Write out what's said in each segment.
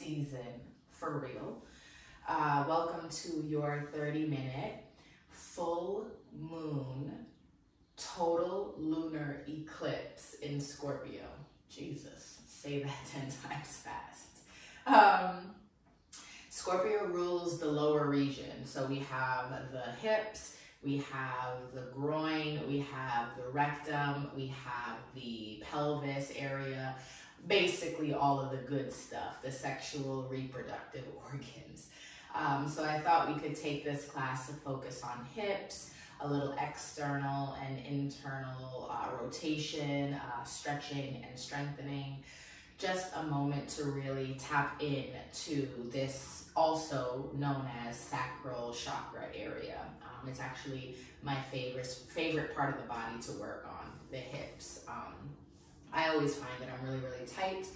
season for real. Welcome to your 30-minute full moon total lunar eclipse in Scorpio. Jesus, say that 10 times fast. Scorpio rules the lower region. So we have the hips, we have the groin, we have the rectum, we have the pelvis area, basically all of the good stuff, the sexual reproductive organs. So I thought we could take this class to focus on hips, a little external and internal rotation, stretching and strengthening. Just a moment to really tap in to this, also known as sacral chakra area. It's actually my favorite part of the body to work on, the hips. I always find that I'm really, really tight,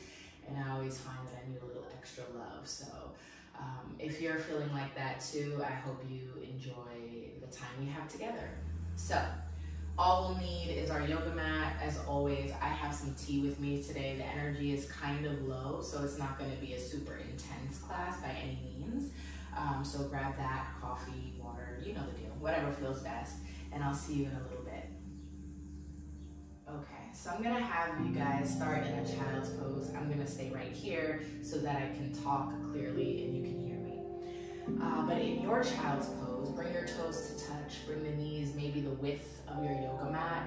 and I always find that I need a little extra love. So if you're feeling like that too, I hope you enjoy the time we have together. So all we'll need is our yoga mat. As always, I have some tea with me today. The energy is kind of low, so it's not going to be a super intense class by any means. So grab that, coffee, water, you know the deal, whatever feels best, and I'll see you in a little bit. Okay, so I'm gonna have you guys start in a child's pose. I'm gonna stay right here so that I can talk clearly and you can hear me. But in your child's pose, bring your toes to touch, bring the knees maybe the width of your yoga mat.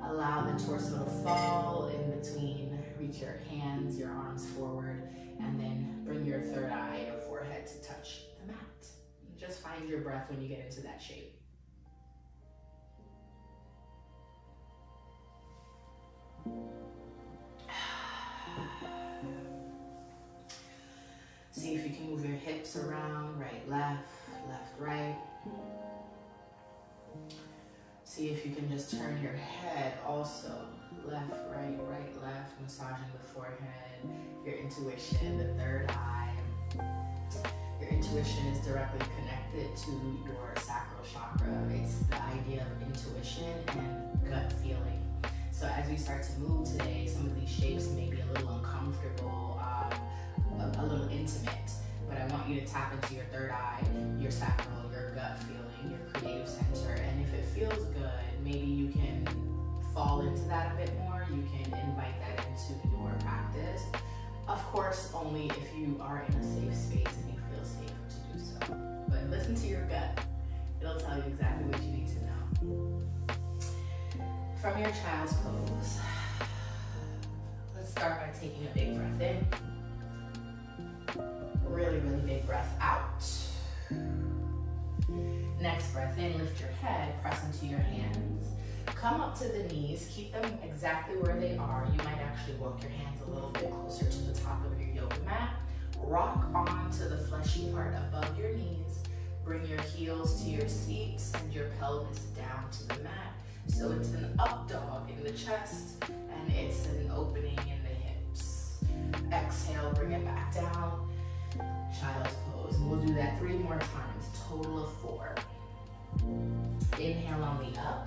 Allow the torso to fall in between, reach your hands, your arms forward, and then bring your third eye or forehead to touch the mat. Just find your breath when you get into that shape. See if you can move your hips around, right, left, left, right. See if you can just turn your head also, left, right, right, left, massaging the forehead, your intuition, the third eye. Your intuition is directly connected to your sacral chakra. It's the idea of intuition and gut feeling. So as we start to move today, some of these shapes may be a little uncomfortable, a little intimate, but I want you to tap into your third eye, your sacral, your gut feeling, your creative center, and if it feels good, maybe you can fall into that a bit more. You can invite that into your practice. Of course, only if you are in a safe space and you feel safe to do so. But listen to your gut. It'll tell you exactly what you need to know. From your child's pose, let's start by taking a big breath in. Really, really big breath out. Next breath in, lift your head, press into your hands. Come up to the knees, keep them exactly where they are. You might actually walk your hands a little bit closer to the top of your yoga mat. Rock onto the fleshy part above your knees. Bring your heels to your seat, send your pelvis down to the mat. So it's an up dog in the chest, and it's an opening in the hips. Exhale, bring it back down. Child's pose. And we'll do that 3 more times, total of 4. Inhale on the up.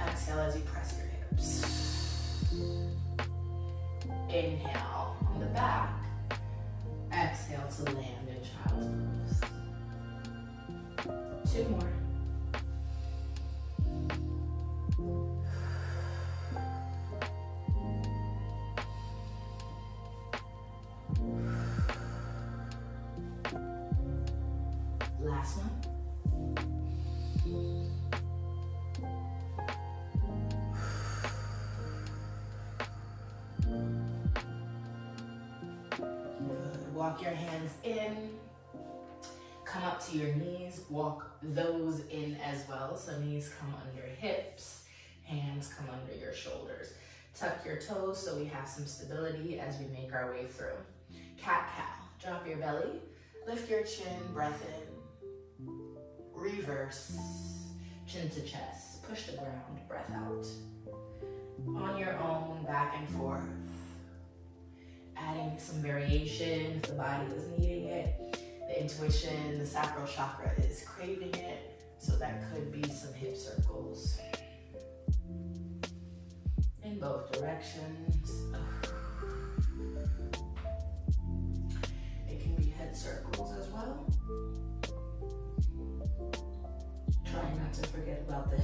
Exhale as you press your hips. Inhale on the back. Exhale to land in child's pose. 2 more. Last one. Good. Walk your hands in. Come up to your knees. Walk those in as well. So knees come under hips. Hands come under your shoulders. Tuck your toes so we have some stability as we make our way through. Cat-cow. Drop your belly. Lift your chin. Breath in. Reverse, chin to chest, push the ground, breath out. On your own, back and forth. Adding some variation if the body is needing it. The intuition, the sacral chakra is craving it, so that could be some hip circles. In both directions.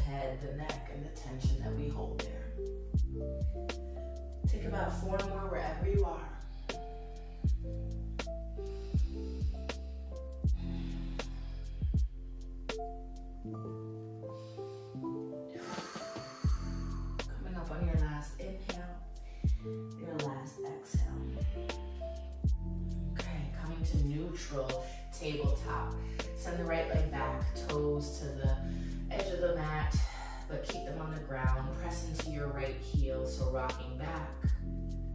head, the neck, and the tension that we hold there. Take about 4 more wherever you are. Coming up on your last inhale, your last exhale. Okay, coming to neutral tabletop. Send the right leg back, toes to the edge of the mat, but keep them on the ground. Press into your right heel, so rocking back.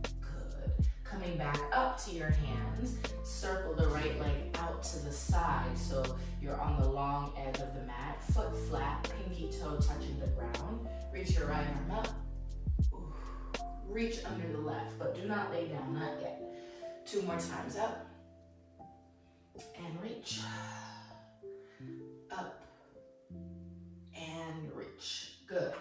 Good. Coming back up to your hands, circle the right leg out to the side, so you're on the long edge of the mat. Foot flat, pinky toe touching the ground. Reach your right arm up. Ooh. Reach under the left, but do not lay down, not yet. 2 more times up. And reach. Up. And reach. Good.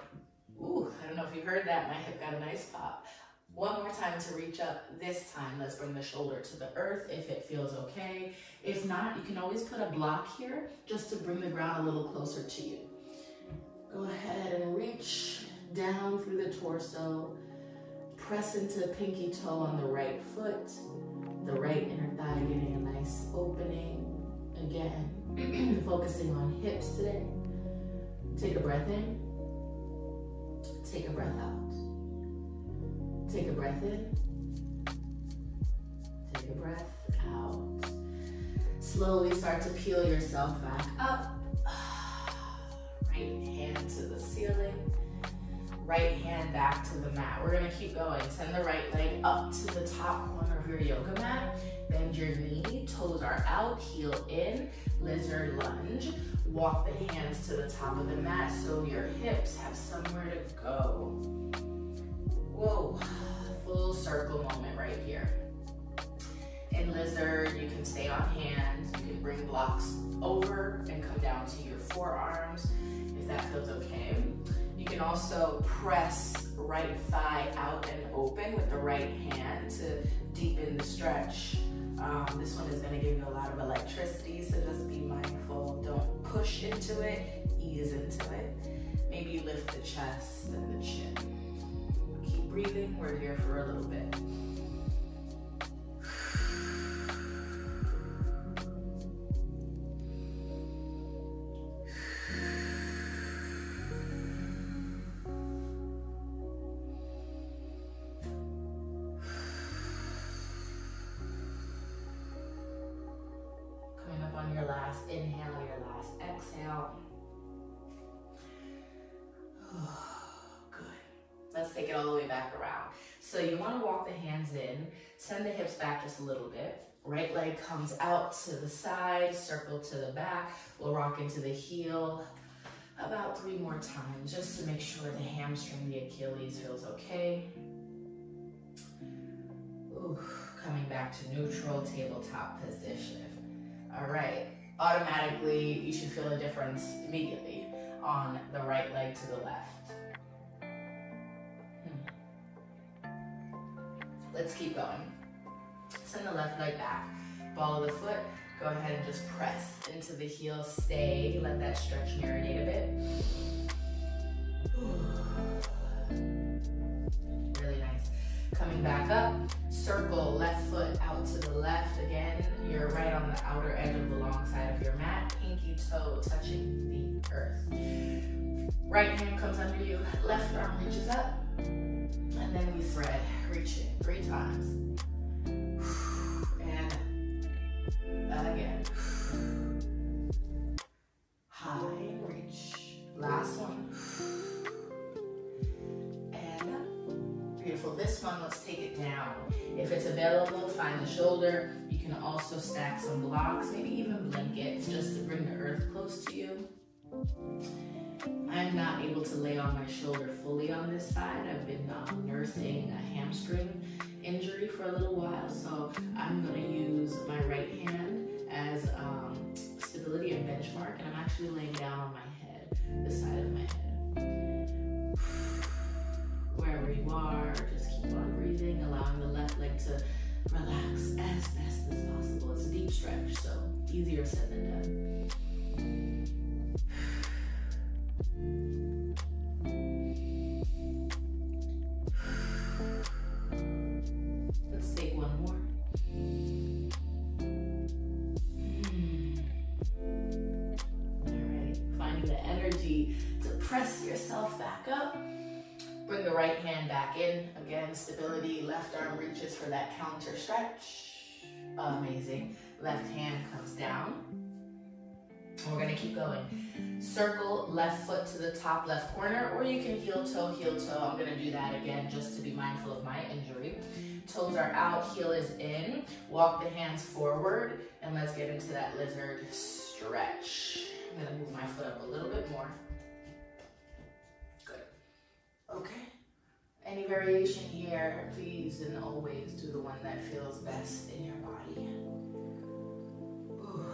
Ooh, I don't know if you heard that. My hip got a nice pop. 1 more time to reach up. This time, let's bring the shoulder to the earth if it feels okay. If not, you can always put a block here just to bring the ground a little closer to you. Go ahead and reach down through the torso. Press into pinky toe on the right foot. The right inner thigh getting a nice opening. Again, focusing on hips today. Take a breath in. Take a breath out. Take a breath in. Take a breath out. Slowly start to peel yourself back up. Right hand to the ceiling. Right hand back to the mat. We're gonna keep going. Send the right leg up to the top corner of your yoga mat. Bend your knee, toes are out, heel in, lizard lunge. Walk the hands to the top of the mat so your hips have somewhere to go. Whoa, full circle moment right here. In lizard, you can stay on hands, you can bring blocks over and come down to your forearms if that feels okay. You can also press right thigh out and open with the right hand to deepen the stretch. This one is going to give you a lot of electricity, so just be mindful. Don't push into it, ease into it. Maybe you lift the chest and the chin. Keep breathing, we're here for a little bit. On your last inhale, your last exhale. Good. Let's take it all the way back around. So you want to walk the hands in, send the hips back just a little bit. Right leg comes out to the side, circle to the back. We'll rock into the heel about 3 more times just to make sure the hamstring, the Achilles feels okay. Ooh, coming back to neutral tabletop position. All right, automatically you should feel a difference immediately on the right leg to the left. Let's keep going. Send the left leg back, ball of the foot, go ahead and just press into the heel, stay, let that stretch marinate a bit. Really nice. Coming back up, circle left foot out to the left. Again, you're right on the outer edge of the long side of your mat, pinky toe touching the earth. Right hand comes under you, left arm reaches up, and then we thread, reaching 3 times. And again. High, reach. Last one. Beautiful. This one, let's take it down. If it's available, find the shoulder. You can also stack some blocks, maybe even blankets, just to bring the earth close to you. I'm not able to lay on my shoulder fully on this side. I've been nursing a hamstring injury for a little while, so I'm going to use my right hand as stability and benchmark, and I'm actually laying down on my head, the side of my head. Wherever you are, just keep on breathing, allowing the left leg to relax as best as possible. It's a deep stretch, so easier said than done. Press yourself back up. Bring the right hand back in. Again, stability. Left arm reaches for that counter stretch. Amazing. Left hand comes down. And we're gonna keep going. Circle left foot to the top left corner, or you can heel toe, heel toe. I'm gonna do that again just to be mindful of my injury. Toes are out, heel is in. Walk the hands forward, and let's get into that lizard stretch. I'm gonna move my foot up a little bit more. Good. Okay. Any variation here, please and always do the one that feels best in your body. Ooh.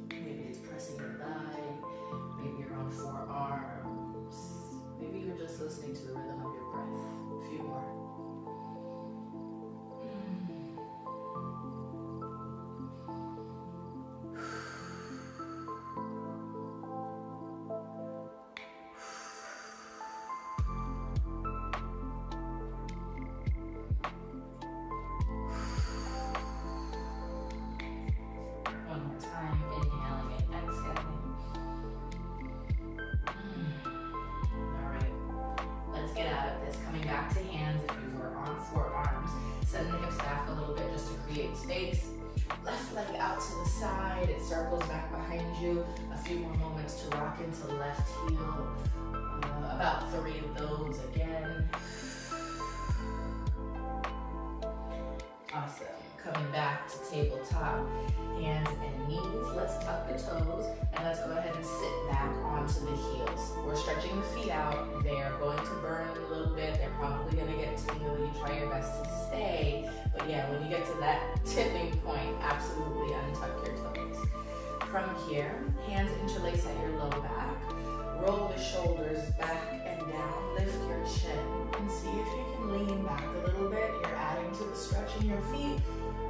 Maybe it's pressing your thigh, maybe you're on forearms, maybe you're just listening to the rhythm of your breath. A few more. Space. Left leg out to the side, it circles back behind you. A few more moments to rock into the left heel. About 3 of those again. Awesome. Coming back to tabletop, hands and knees. Let's tuck the toes and let's go ahead and sit back onto the heels. We're stretching the feet out. They are going to burn a little bit. They're probably going to get tingly. Try your best to stay. But yeah, when you get to that tipping point, absolutely untuck your toes. From here, hands interlace at your low back. Roll the shoulders back and down. Lift your chin and see if you can lean back a little bit. You're adding to the stretch in your feet.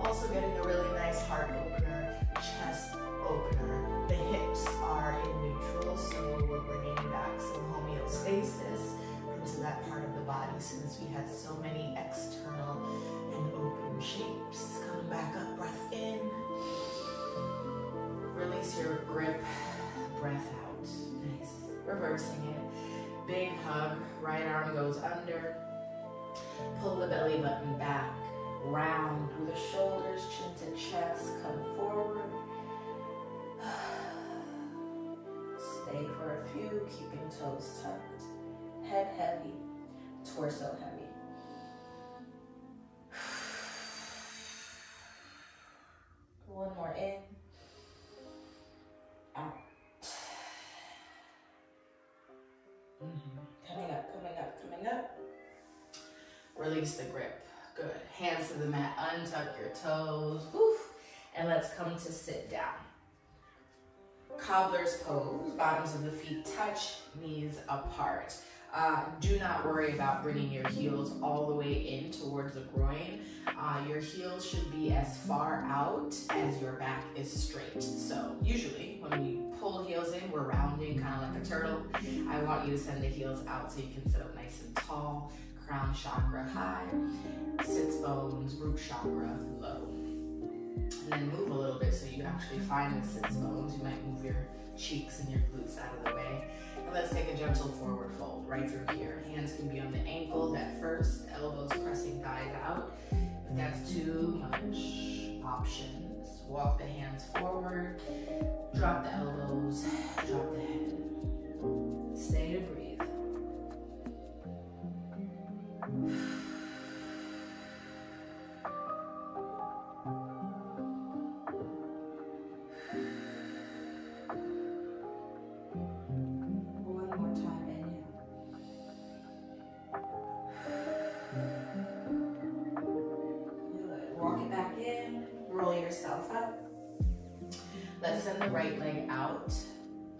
Also getting a really nice heart opener, chest opener. The hips are in neutral, so we're bringing back some homeostasis into that part of the body since we had so many external and open shapes. Coming back up, breath in. Release your grip, breath out. Nice. Reversing it. Big hug, right arm goes under. Pull the belly button back. Round through the shoulders, chin to chest, come forward. Stay for a few, keeping toes tucked. Head heavy, torso heavy. One more in. Out. Coming up, coming up, coming up. Release the grip. Good. Hands to the mat, untuck your toes. Woof. And let's come to sit down. Cobbler's pose, bottoms of the feet touch, knees apart. Do not worry about bringing your heels all the way in towards the groin. Your heels should be as far out as your back is straight. So usually when we pull heels in, we're rounding kind of like a turtle. I want you to send the heels out so you can sit up nice and tall. Crown chakra high, sits bones, root chakra low. And then move a little bit so you actually find the sits bones. You might move your cheeks and your glutes out of the way. And let's take a gentle forward fold right through here. Hands can be on the ankles at first, elbows pressing thighs out. If that's too much, options. Walk the hands forward, drop the elbows, drop the head. Stay to breathe. One more time, inhale. Good. Walk it back in, roll yourself up. Let's send the right leg out.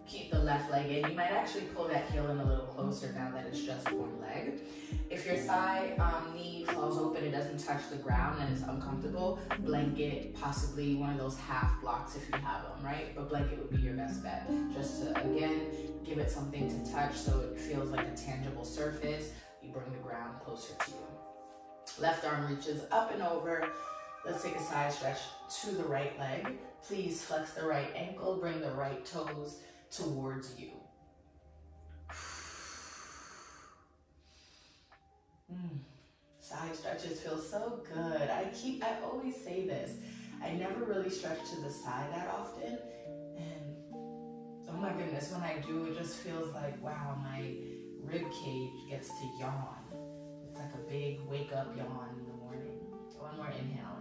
Keep the left leg in. You might actually pull that heel in a little closer now that it's just one leg. If your thigh knee falls open, it doesn't touch the ground and it's uncomfortable, blanket, possibly one of those half blocks if you have them, right? But blanket would be your best bet. Just to, again, give it something to touch so it feels like a tangible surface. You bring the ground closer to you. Left arm reaches up and over. Let's take a side stretch to the right leg. Please flex the right ankle, bring the right toes towards you. Side stretches feel so good. I always say this. I never really stretch to the side that often. And oh my goodness, when I do, it just feels like, wow, my rib cage gets to yawn. It's like a big wake up yawn in the morning. One more inhale.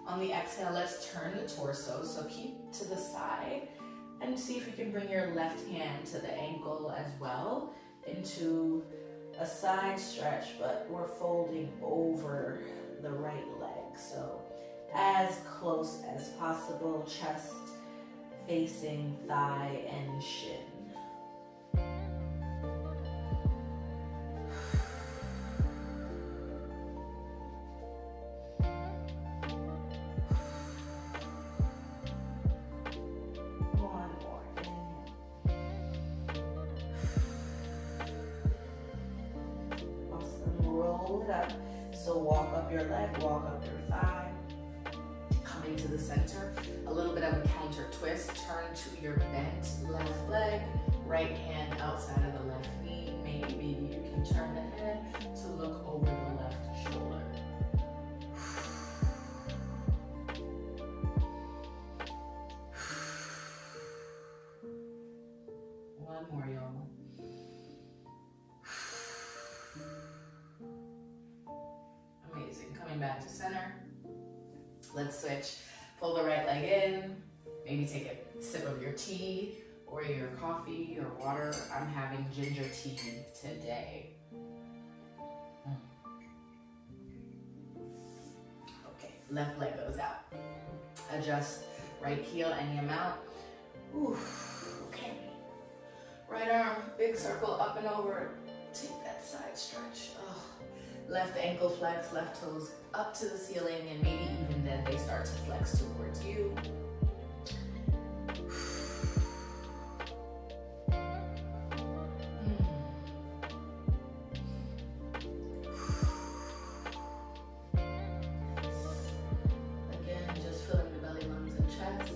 On the exhale, let's turn the torso. So keep to the side and see if you can bring your left hand to the ankle as well into a side stretch, but we're folding over the right leg. So as close as possible, chest facing thigh and shin. So walk up your leg, walk up your thigh, coming to the center, a little bit of a counter twist, turn to your bent left leg, right hand outside of the left knee, maybe you can turn the head to look over the left shoulder. One more, y'all. Coming back to center. Let's switch. Pull the right leg in. Maybe take a sip of your tea or your coffee or water. I'm having ginger tea today. Okay, left leg goes out. Adjust right heel any amount. Ooh, okay. Right arm, big circle up and over. Take that side stretch. Oh. Left ankle flex, left toes up to the ceiling, and maybe even then they start to flex towards you. Again, just filling the belly, lungs, and chest.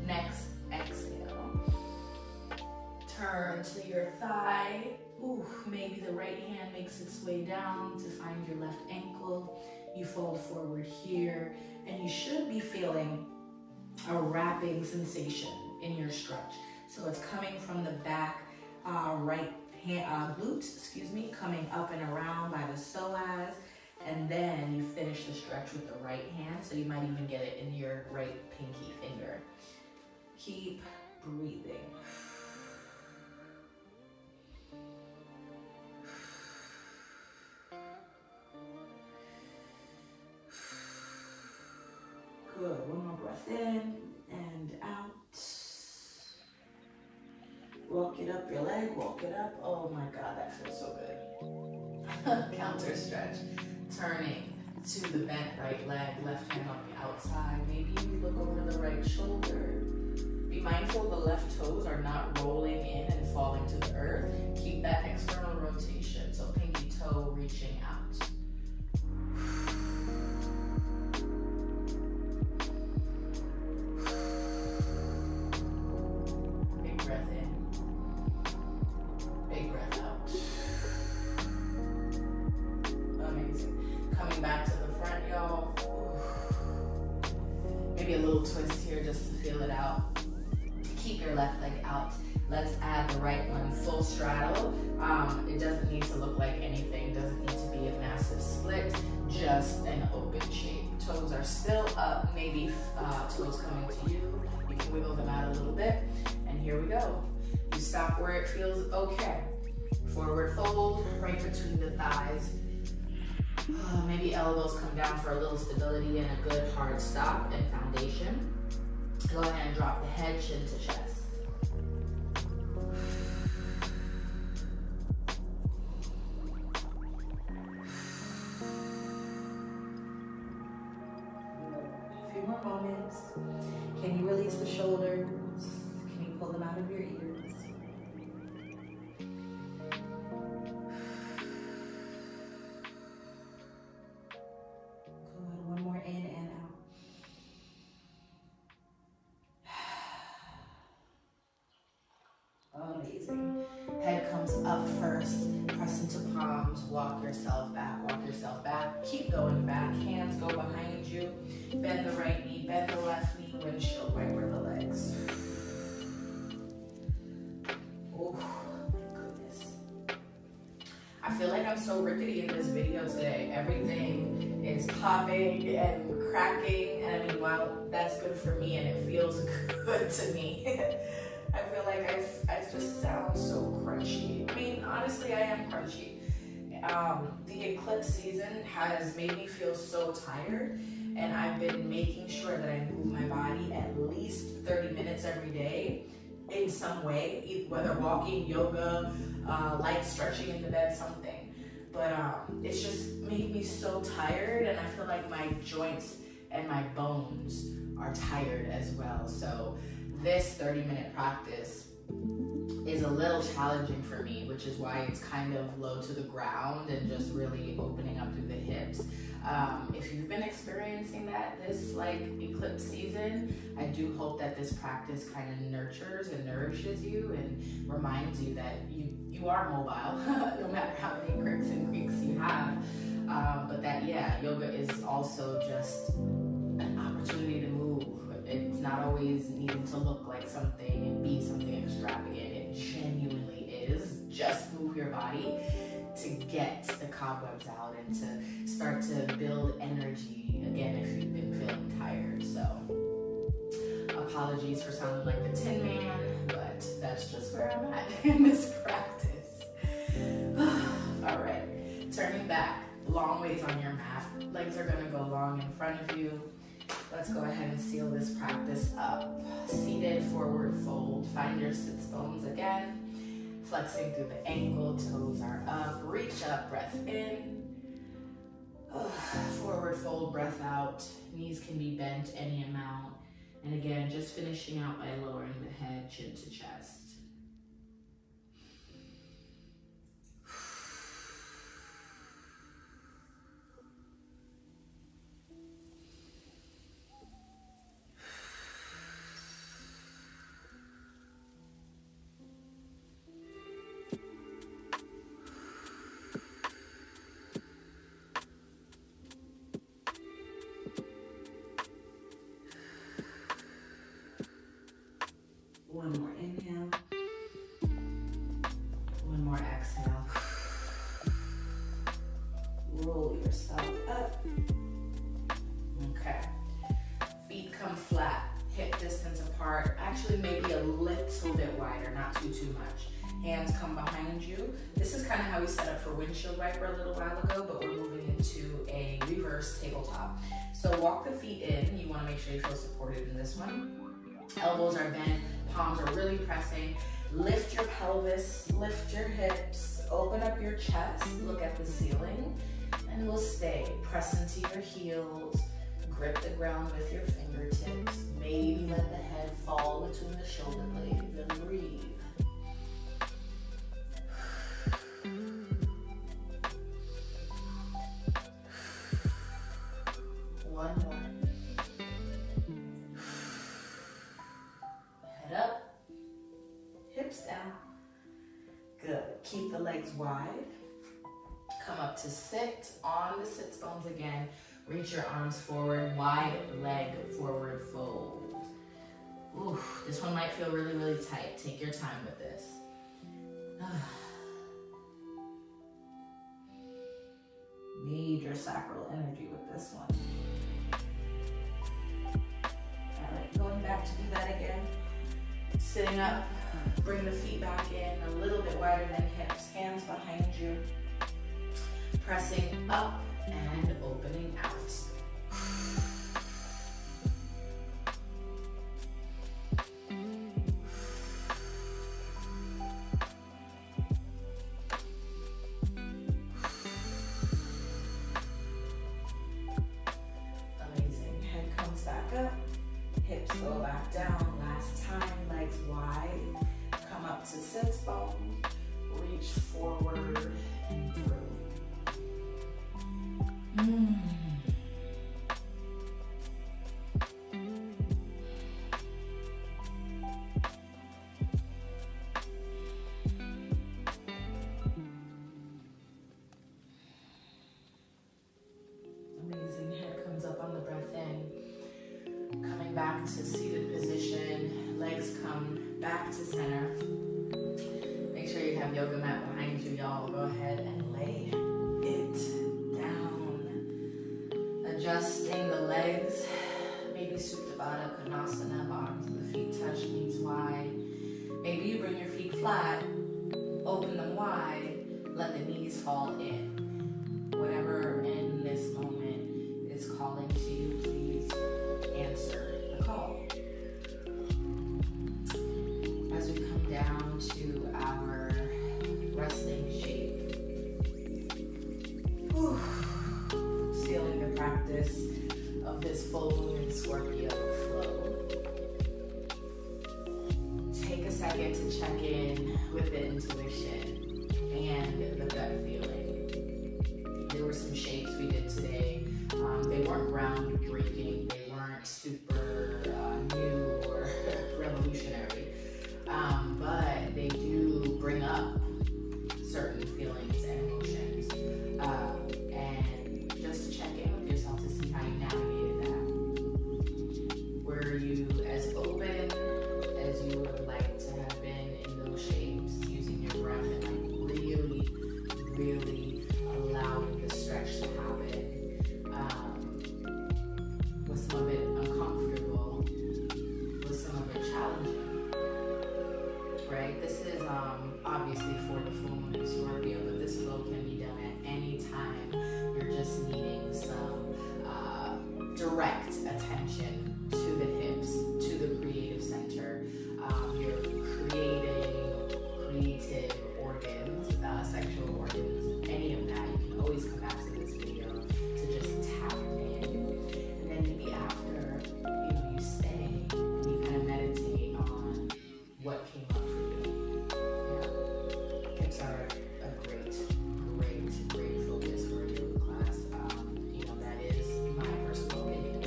Next, exhale. Turn to your thigh. Ooh, maybe the right hand makes its way down to find your left ankle. You fold forward here, and you should be feeling a wrapping sensation in your stretch. So it's coming from the back right hand, glute, coming up and around by the psoas, and then you finish the stretch with the right hand, so you might even get it in your right pinky finger. Keep breathing. Good, one more breath in and out. Walk it up your leg, walk it up. Oh my God, that feels so good. Counter stretch. Turning to the bent right leg, left hand on the outside. Maybe you look over the right shoulder. Be mindful the left toes are not rolling in and falling to the earth. Keep that external rotation, so pinky toe reaching out. A little twist here just to feel it out. Keep your left leg out. Let's add the right one full straddle. It doesn't need to look like anything. It doesn't need to be a massive split, just an open shape. Toes are still up, maybe toes coming to you. You can wiggle them out a little bit, and here we go. You stop where it feels okay. Forward fold, right between the thighs. Maybe elbows come down for a little stability and a good hard stop and foundation. Go ahead and drop the head, chin to chest. A few more moments. Can you release the shoulders? Can you pull them out of your ears? Amazing. Head comes up first, press into palms, walk yourself back, keep going back, hands go behind you, bend the right knee, bend the left knee, windshield wiper the legs. Oh my goodness. I feel like I'm so rickety in this video today. Everything is popping and cracking, and I mean, well, that's good for me and it feels good to me. I feel like I just sound so crunchy. I mean, honestly, I am crunchy. The eclipse season has made me feel so tired, and I've been making sure that I move my body at least 30 minutes every day in some way, whether walking, yoga, light stretching in the bed, something. But it's just made me so tired, and I feel like my joints and my bones are tired as well. So this 30-minute practice is a little challenging for me, which is why it's kind of low to the ground and just really opening up through the hips. If you've been experiencing that this like eclipse season, I do hope that this practice kind of nurtures and nourishes you and reminds you that you are mobile, no matter how many cricks and creaks you have. But that, yeah, yoga is also just an opportunity to move. It's not always needing to look like something and be something extravagant. It genuinely is. Just move your body to get the cobwebs out and to start to build energy again if you've been feeling tired. So apologies for sounding like the Tin Man, but that's just where I'm at in this practice. All right, turning back, long ways on your mat. Legs are gonna go long in front of you. Let's go ahead and seal this practice up. Seated forward fold. Find your sits bones again. Flexing through the ankle, toes are up. Reach up, breath in. Forward fold, breath out. Knees can be bent any amount. And again, just finishing out by lowering the head, chin to chest. One more inhale. One more exhale. Roll yourself up. Okay. Feet come flat, hip distance apart. Actually, maybe a little bit wider, not too much. Hands come behind you. This is kind of how we set up for windshield wiper a little while ago, but we're moving into a reverse tabletop. So walk the feet in. You want to make sure you feel supported in this one. Elbows are bent, palms are really pressing. Lift your pelvis, lift your hips, open up your chest, look at the ceiling, and we'll stay. Press into your heels, grip the ground with your fingertips. Maybe let the head fall between the shoulder blades and breathe. One more. Head up, hips down. Good. Keep the legs wide. Come up to sit on the sits bones again. Reach your arms forward, wide leg forward fold. Ooh, this one might feel really tight. Take your time with this. Need your sacral energy with this one. All right, going back to do that again. Sitting up, bring the feet back in a little bit wider than hips. Hands behind you. Pressing up and opening out. Amazing. Head comes back up. Hips go back down. Last time, legs wide. Come up to sits bones. Reach forward and through. back to center. Make sure you have yoga mat behind you, y'all. Go ahead and lay it down. Adjusting the legs. Maybe Supta Baddha Konasana, bottoms of the feet touch, knees wide. Maybe you bring your feet flat, open them wide, let the knees fall in. Whatever in this moment is calling to you, please answer the call. As we come down to our resting shape, sealing the practice of this full moon in Scorpio flow. Take a second to check in with the intuition and the gut feeling. There were some shapes we did today. They weren't groundbreaking. They weren't super new or revolutionary. But they do bring up certain feelings and emotions. And just to check in with yourself to see how you navigated that. Were you as open as you would like to have been in those shapes, using your breath and like really allowing the stretch to happen? Was some of it uncomfortable? Was some of it challenging? Right? This is obviously for the full moon in Scorpio, but this flow can be done at any time. You're just needing some direct attention to the hips, to the creative center. Your creative organs, sexual organs, any of that. You can always come back to this video to just tap in. And then maybe after, you stay and you kind of meditate on what came up for you. Yeah. Hips are a great focus for a yoga class. That is my personal opinion,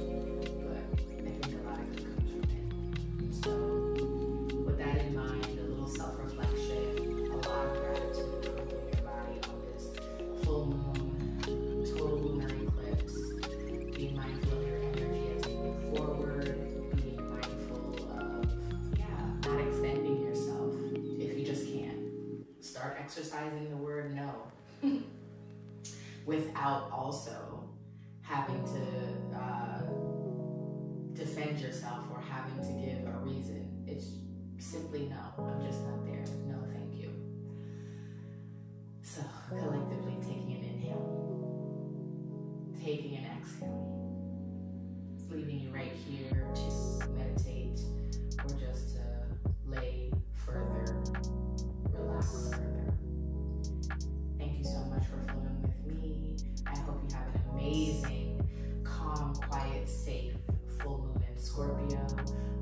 but I think a lot of good comes from it. So with that in mind, a little self-reflection, a lot of gratitude for moving your body on this full moon, total lunar eclipse, being mindful of your energy as you move forward, being mindful of, not extending yourself if you just can't. Start exercising the word no without also having to defend yourself or having to give a reason. It's simply no. I'm just not there. No, thank you. So collectively taking an inhale, taking an exhale, leaving you right here to meditate or just to lay further, relax further. Thank you so much for flowing with me. I hope you have an amazing, calm, quiet, safe full moon in Scorpio.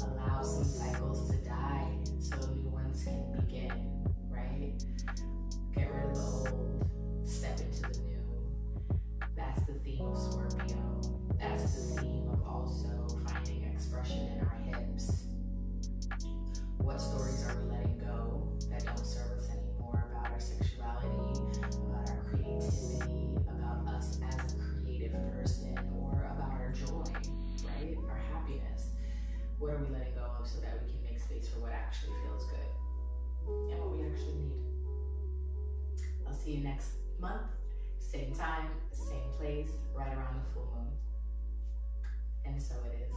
Allow some cycles to die so new ones can begin, right? Get rid of the old, step into the new. That's the theme of Scorpio. That's the theme of also finding expression in our hips. What stories are we letting go that don't serve us anymore about our sexuality, about our creativity, about us as a creative person, or about our joy, right? Our happiness. What are we letting go of so that we can make space for what actually feels good and what we actually need? I'll see you next month, same time, same place, right around the full moon. And so it is.